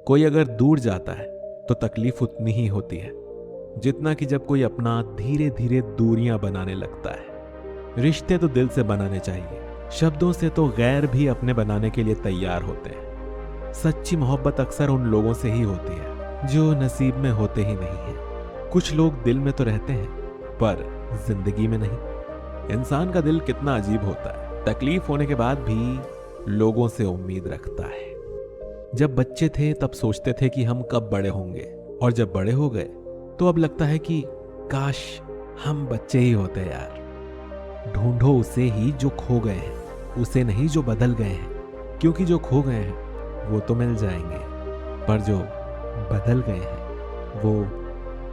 कोई अगर दूर जाता है तो तकलीफ उतनी ही होती है जितना कि जब कोई अपना धीरे धीरे दूरियां बनाने लगता है। रिश्ते तो दिल से बनाने चाहिए, शब्दों से तो गैर भी अपने बनाने के लिए तैयार होते हैं। सच्ची मोहब्बत अक्सर उन लोगों से ही होती है जो नसीब में होते ही नहीं हैं। कुछ लोग दिल में तो रहते हैं पर जिंदगी में नहीं। इंसान का दिल कितना अजीब होता है, तकलीफ होने के बाद भी लोगों से उम्मीद रखता है। जब बच्चे थे तब सोचते थे कि हम कब बड़े होंगे, और जब बड़े हो गए तो अब लगता है कि काश हम बच्चे ही होते यार। ढूंढो उसे ही जो खो गए हैं, उसे नहीं जो बदल गए हैं, क्योंकि जो खो गए हैं वो तो मिल जाएंगे, पर जो बदल गए हैं वो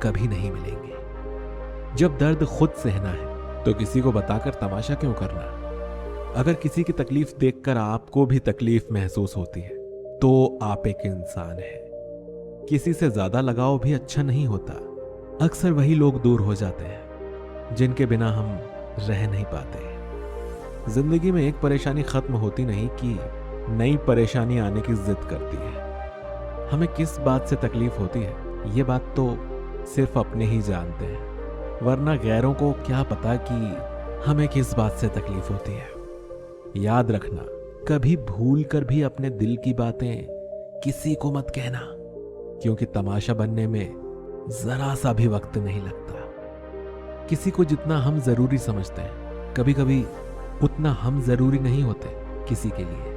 कभी नहीं मिलेंगे। जब दर्द खुद सहना है तो किसी को बताकर तमाशा क्यों करना। अगर किसी की तकलीफ देखकर आपको भी तकलीफ महसूस होती है तो आप एक इंसान हैं। किसी से ज्यादा लगाव भी अच्छा नहीं होता। अक्सर वही लोग दूर हो जाते हैं जिनके बिना हम रह नहीं पाते। जिंदगी में एक परेशानी खत्म होती नहीं कि नई परेशानी आने की जिद करती है। हमें किस बात से तकलीफ होती है ये बात तो सिर्फ अपने ही जानते हैं, वरना गैरों को क्या पता कि हमें किस बात से तकलीफ होती है। याद रखना, कभी भूल कर भी अपने दिल की बातें किसी को मत कहना, क्योंकि तमाशा बनने में जरा सा भी वक्त नहीं लगता। किसी को जितना हम जरूरी समझते हैं कभी कभी उतना हम जरूरी नहीं होते किसी के लिए।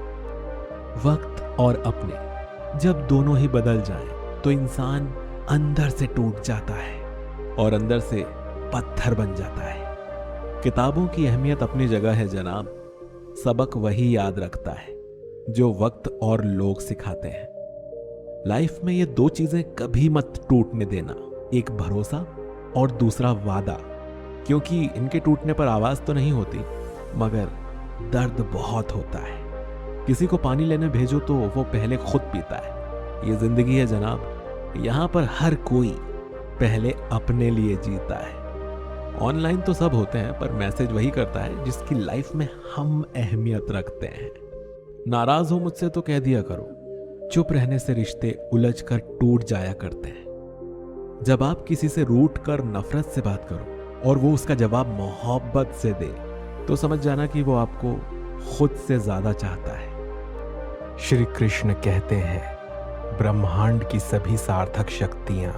वक्त और अपने जब दोनों ही बदल जाएं तो इंसान अंदर से टूट जाता है और अंदर से पत्थर बन जाता है। किताबों की अहमियत अपनी जगह है जनाब, सबक वही याद रखता है जो वक्त और लोग सिखाते हैं। लाइफ में ये दो चीजें कभी मत टूटने देना, एक भरोसा और दूसरा वादा, क्योंकि इनके टूटने पर आवाज तो नहीं होती मगर दर्द बहुत होता है। किसी को पानी लेने भेजो तो वो पहले खुद पीता है। ये जिंदगी है जनाब, यहां पर हर कोई पहले अपने लिए जीता है। ऑनलाइन तो सब होते हैं पर मैसेज वही करता है जिसकी लाइफ में हम अहमियत रखते हैं। नाराज हो मुझसे तो कह दिया करो, चुप रहने से रिश्ते उलझ कर टूट जाया करते हैं। जब आप किसी से रूठ कर नफरत से बात करो और वो उसका जवाब मोहब्बत से दे तो समझ जाना कि वो आपको खुद से ज्यादा चाहता है। श्री कृष्ण कहते हैं, ब्रह्मांड की सभी सार्थक शक्तियां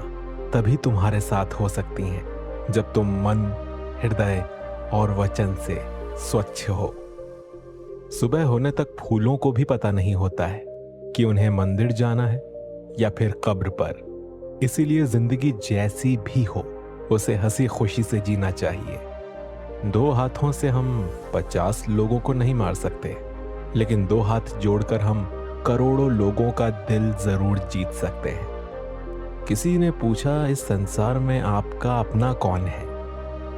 तभी तुम्हारे साथ हो सकती हैं जब तुम मन, हृदय और वचन से स्वच्छ हो। सुबह होने तक फूलों को भी पता नहीं होता है कि उन्हें मंदिर जाना है या फिर कब्र पर। इसीलिए जिंदगी जैसी भी हो उसे हंसी खुशी से जीना चाहिए। दो हाथों से हम 50 लोगों को नहीं मार सकते, लेकिन दो हाथ जोड़कर हम करोड़ों लोगों का दिल जरूर जीत सकते हैं। किसी ने पूछा, इस संसार में आपका अपना कौन है?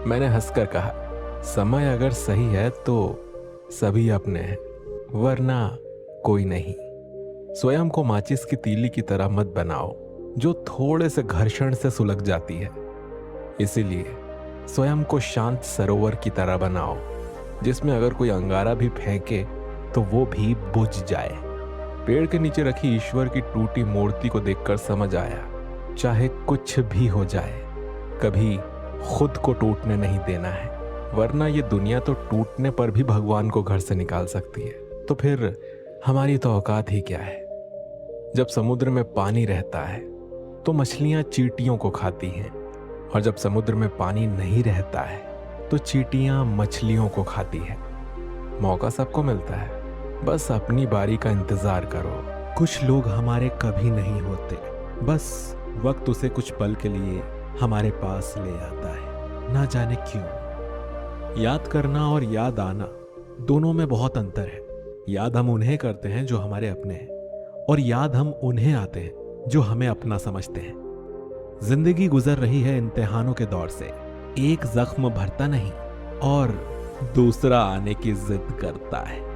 मैंने हंसकर कहा, समय अगर सही है तो सभी अपने हैं, वरना कोई नहीं। स्वयं को माचिस की तीली की तरह मत बनाओ जो थोड़े से घर्षण से सुलग जाती है। इसीलिए स्वयं को शांत सरोवर की तरह बनाओ जिसमें अगर कोई अंगारा भी फेंके तो वो भी बुझ जाए। पेड़ के नीचे रखी ईश्वर की टूटी मूर्ति को देखकर समझ आया, चाहे कुछ भी हो जाए कभी खुद को टूटने नहीं देना है, वरना ये दुनिया तो टूटने पर भी भगवान को घर से निकाल सकती है। तो फिर हमारी तो औकात ही क्या है। जब समुद्र में पानी रहता है तो मछलियां चींटियों को खाती हैं, और जब समुद्र में पानी नहीं रहता है तो चींटियां मछलियों को खाती हैं। मौका सबको मिलता है, बस अपनी बारी का इंतजार करो। कुछ लोग हमारे कभी नहीं होते, बस वक्त उसे कुछ पल के लिए हमारे पास ले आता है, ना जाने क्यों। याद करना और याद आना दोनों में बहुत अंतर है। याद हम उन्हें करते हैं जो हमारे अपने हैं, और याद हम उन्हें आते हैं जो हमें अपना समझते हैं। जिंदगी गुजर रही है इम्तिहानों के दौर से, एक जख्म भरता नहीं और दूसरा आने की जिद करता है।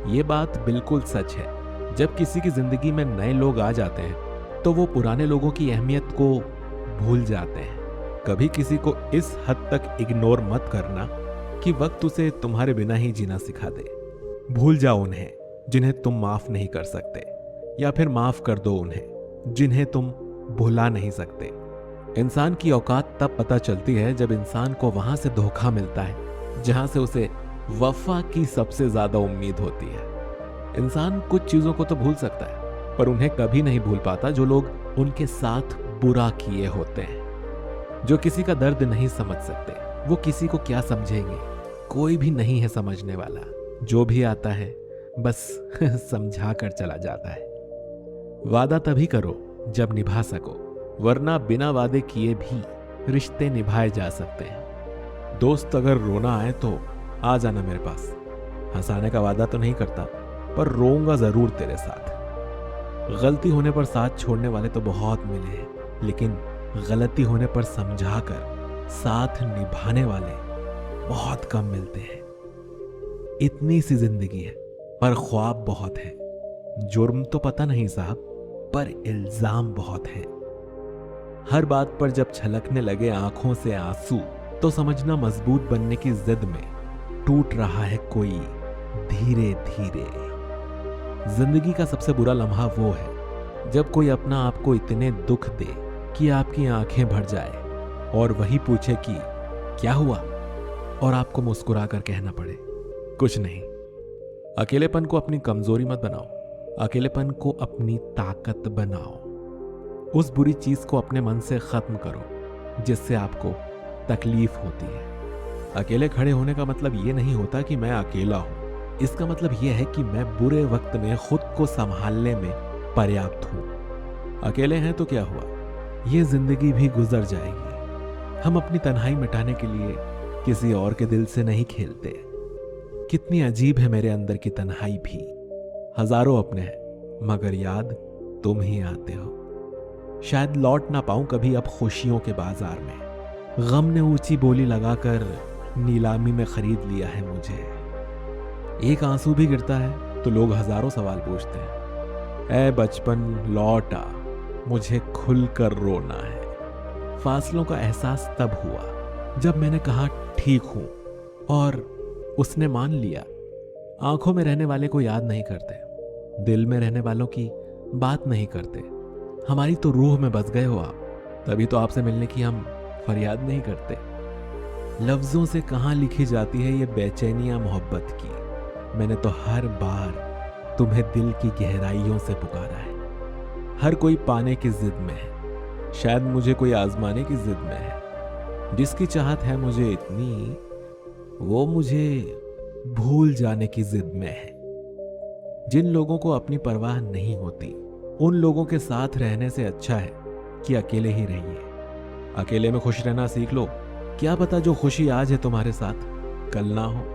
ये बात बिल्कुल सच है। जब किसी की जिंदगी में नए लोग आ जाते हैं तो वो पुराने लोगों की अहमियत को भूल जाते हैं। कभी किसी को इस हद तक इग्नोर मत करना कि वक्त उसे तुम्हारे बिना ही जीना सिखा दे। भूल जाओ उन्हें जिन्हें तुम माफ नहीं कर सकते, या फिर माफ कर दो उन्हें जिन्हें तुम भुला नहीं सकते। इंसान की औकात तब पता चलती है जब इंसान को वहां से धोखा मिलता है जहां से उसे वफा की सबसे ज्यादा उम्मीद होती है। इंसान कुछ चीजों को तो भूल सकता है, पर उन्हें कभी नहीं भूल पाता जो लोग उनके साथ बुरा किए होते हैं। जो किसी का दर्द नहीं समझ सकते, वो किसी को क्या समझेंगे। कोई भी नहीं है समझने वाला। जो भी आता है बस समझा कर चला जाता है। वादा तभी करो जब निभा सको, वरना बिना वादे किए भी रिश्ते निभाए जा सकते हैं। दोस्त अगर रोना आए तो आ जाना मेरे पास। हंसाने का वादा तो नहीं करता, पर रोऊंगा जरूर तेरे साथ। गलती होने पर साथ छोड़ने वाले तो बहुत मिले हैं, लेकिन गलती होने पर समझाकर साथ निभाने वाले बहुत कम मिलते हैं। इतनी सी जिंदगी है, पर ख्वाब बहुत है। जुर्म तो पता नहीं साहब, पर इल्जाम बहुत है। हर बात पर जब छलकने लगे आंखों से आंसू, तो समझना मजबूत बनने की जिद में टूट रहा है कोई धीरे धीरे। जिंदगी का सबसे बुरा लम्हा वो है जब कोई अपना आपको इतने दुख दे कि आपकी आंखें भर जाए और वही पूछे कि क्या हुआ, और आपको मुस्कुरा कर कहना पड़े कुछ नहीं। अकेलेपन को अपनी कमजोरी मत बनाओ, अकेलेपन को अपनी ताकत बनाओ। उस बुरी चीज को अपने मन से खत्म करो जिससे आपको तकलीफ होती है। अकेले खड़े होने का मतलब ये नहीं होता कि मैं अकेला हूं। इसका मतलब यह है कि मैं बुरे वक्त में खुद को संभालने में पर्याप्त हूं। अकेले हैं तो क्या हुआ, ये जिंदगी भी गुजर जाएगी। हम अपनी तन्हाई मिटाने के लिए किसी और के दिल से नहीं खेलते। कितनी अजीब है मेरे अंदर की तन्हाई भी। हजारों अपने हैं, मगर याद तुम ही आते हो। शायद लौट ना पाऊं कभी अब खुशियों के बाजार में। गम ने ऊंची बोली लगाकर नीलामी में खरीद लिया है मुझे। एक आंसू भी गिरता है तो लोग हजारों सवाल पूछते हैं। ऐ बचपन लौट आ, मुझे खुलकर रोना है। फासलों का एहसास तब हुआ जब मैंने कहा ठीक हूं, और उसने मान लिया। आंखों में रहने वाले को याद नहीं करते, दिल में रहने वालों की बात नहीं करते। हमारी तो रूह में बस गए हो आप, तभी तो आपसे मिलने की हम फरियाद नहीं करते। लफ्जों से कहां लिखी जाती है ये बेचैनियां मोहब्बत की। मैंने तो हर बार तुम्हें दिल की गहराइयों से पुकारा है। हर कोई पाने की जिद में है, शायद मुझे कोई आजमाने की जिद में है। जिसकी चाहत है मुझे इतनी, वो मुझे भूल जाने की जिद में है। जिन लोगों को अपनी परवाह नहीं होती, उन लोगों के साथ रहने से अच्छा है कि अकेले ही रहिए। अकेले में खुश रहना सीख लो। क्या पता जो खुशी आज है तुम्हारे साथ कल ना हो।